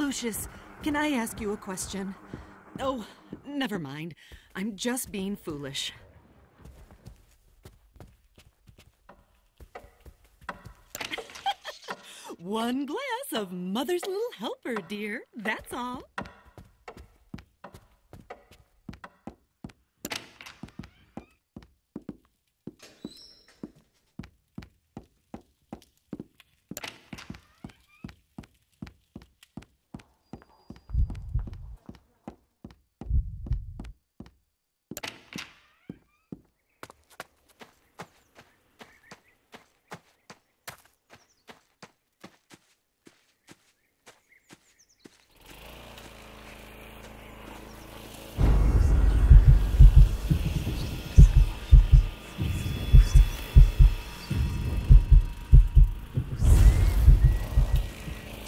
Lucius, can I ask you a question? Oh, never mind. I'm just being foolish. One glass of Mother's Little Helper, dear. That's all.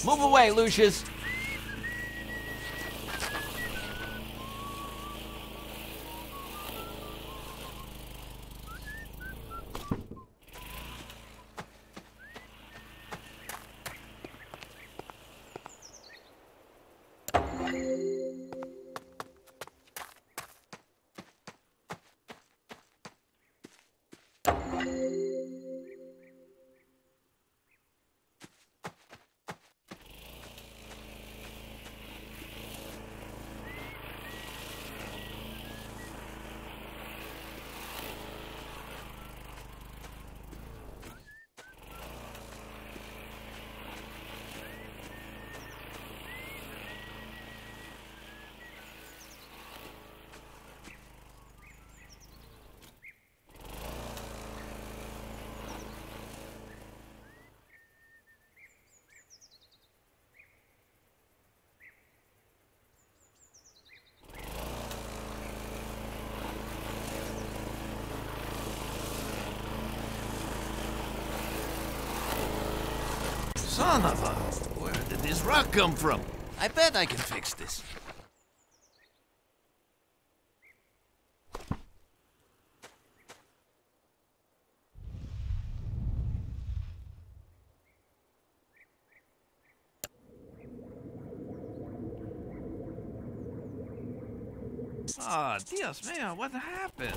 Move away, Lucius. Son of a... Where did this rock come from? I bet I can fix this. Ah, Dios mío, what happened?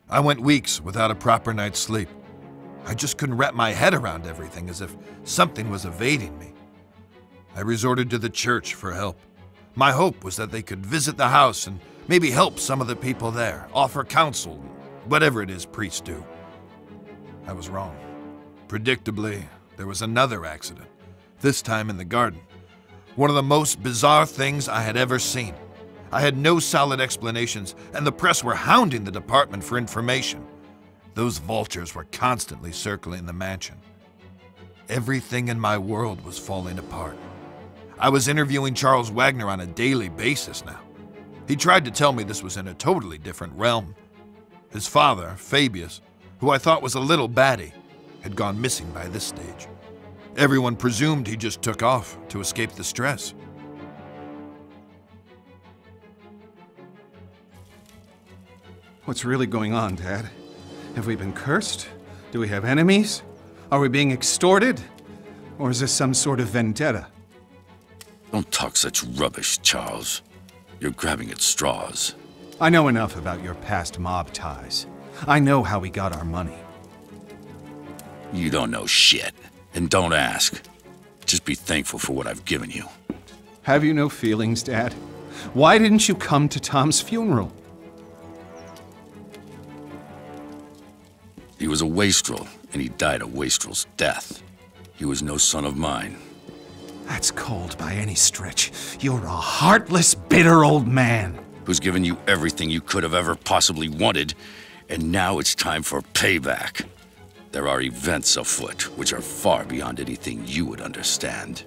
I went weeks without a proper night's sleep. I just couldn't wrap my head around everything, as if something was evading me. I resorted to the church for help. My hope was that they could visit the house and maybe help some of the people there, offer counsel, whatever it is priests do. I was wrong. Predictably, there was another accident, this time in the garden. One of the most bizarre things I had ever seen. I had no solid explanations, and the press were hounding the department for information. Those vultures were constantly circling the mansion. Everything in my world was falling apart. I was interviewing Charles Wagner on a daily basis now. He tried to tell me this was in a totally different realm. His father, Fabius, who I thought was a little batty, had gone missing by this stage. Everyone presumed he just took off to escape the stress. What's really going on, Dad? Have we been cursed? Do we have enemies? Are we being extorted? Or is this some sort of vendetta? Don't talk such rubbish, Charles. You're grabbing at straws. I know enough about your past mob ties. I know how we got our money. You don't know shit. And don't ask. Just be thankful for what I've given you. Have you no feelings, Dad? Why didn't you come to Tom's funeral? He was a wastrel, and he died a wastrel's death. He was no son of mine. That's cold by any stretch. You're a heartless, bitter old man. Who's given you everything you could have ever possibly wanted, and now it's time for payback. There are events afoot which are far beyond anything you would understand.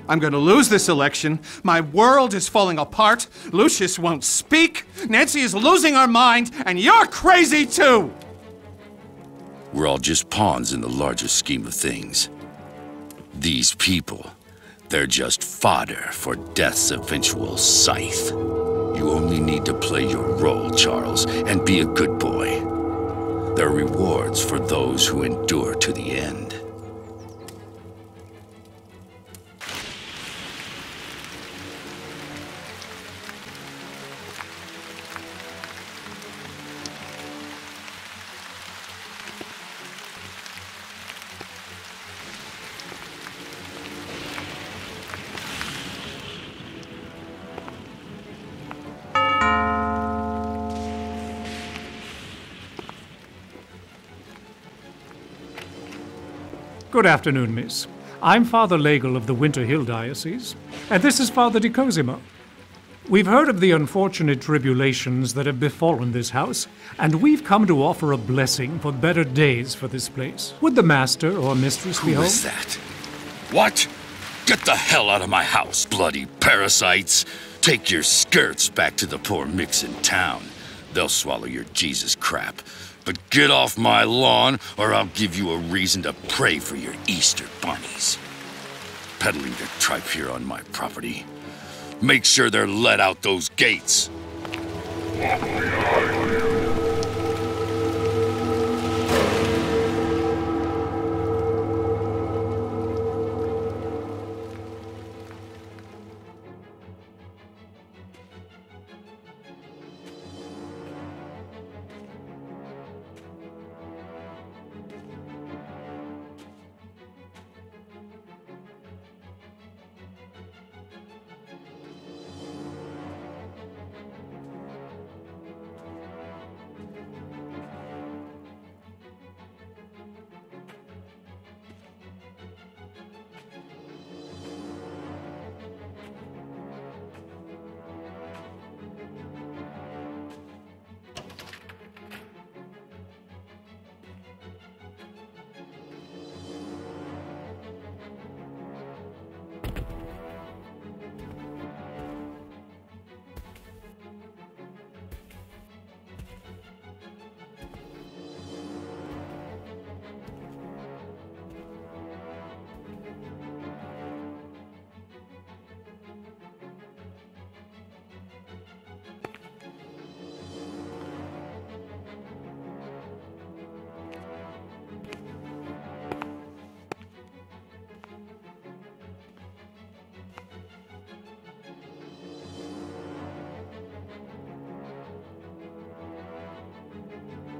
I'm gonna lose this election. My world is falling apart. Lucius won't speak. Nancy is losing her mind, and you're crazy too! We're all just pawns in the larger scheme of things. These people, they're just fodder for death's eventual scythe. You only need to play your role, Charles, and be a good boy. There are rewards for those who endure to the end. Good afternoon, miss. I'm Father Legel of the Winter Hill Diocese, and this is Father Di Cosimo. We've heard of the unfortunate tribulations that have befallen this house, and we've come to offer a blessing for better days for this place. Would the master or mistress be Who home? is that? What? Get the hell out of my house, bloody parasites! Take your skirts back to the poor micks in town. They'll swallow your Jesus crap. But get off my lawn, or I'll give you a reason to pray for your Easter bunnies. Peddling their tripe here on my property. Make sure they're let out those gates.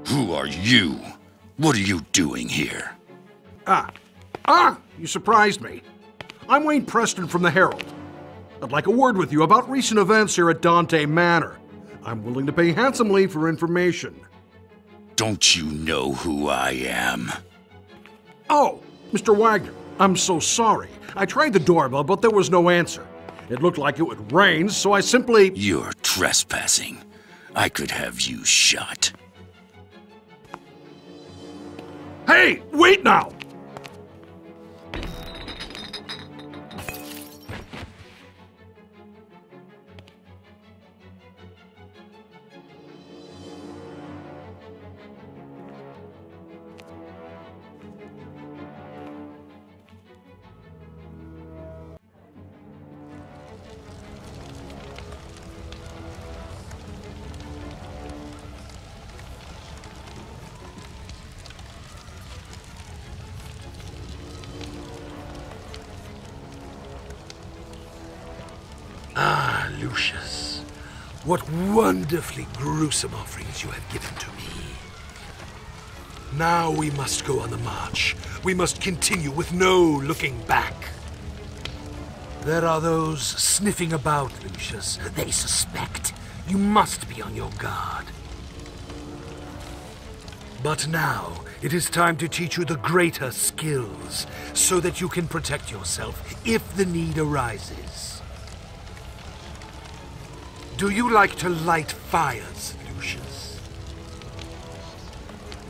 Who are you? What are you doing here? You surprised me. I'm Wayne Preston from the Herald. I'd like a word with you about recent events here at Dante Manor. I'm willing to pay handsomely for information. Don't you know who I am? Oh, Mr. Wagner, I'm so sorry. I tried the doorbell, but there was no answer. It looked like it would rain, so I simply... You're trespassing. I could have you shot. Hey, wait now! Ah, Lucius, what wonderfully gruesome offerings you have given to me. Now we must go on the march. We must continue with no looking back. There are those sniffing about, Lucius. They suspect. You must be on your guard. But now, it is time to teach you the greater skills, so that you can protect yourself if the need arises. Do you like to light fires, Lucius?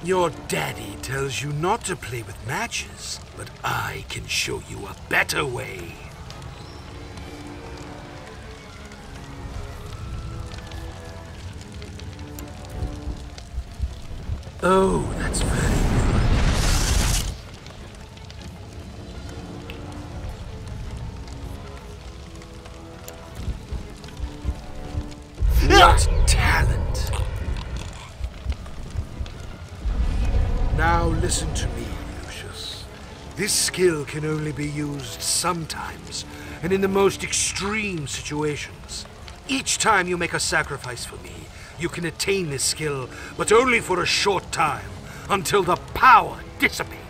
Your daddy tells you not to play with matches, but I can show you a better way. Oh, that's very good. What talent! Now listen to me, Lucius. This skill can only be used sometimes, and in the most extreme situations. Each time you make a sacrifice for me, you can attain this skill, but only for a short time, until the power dissipates.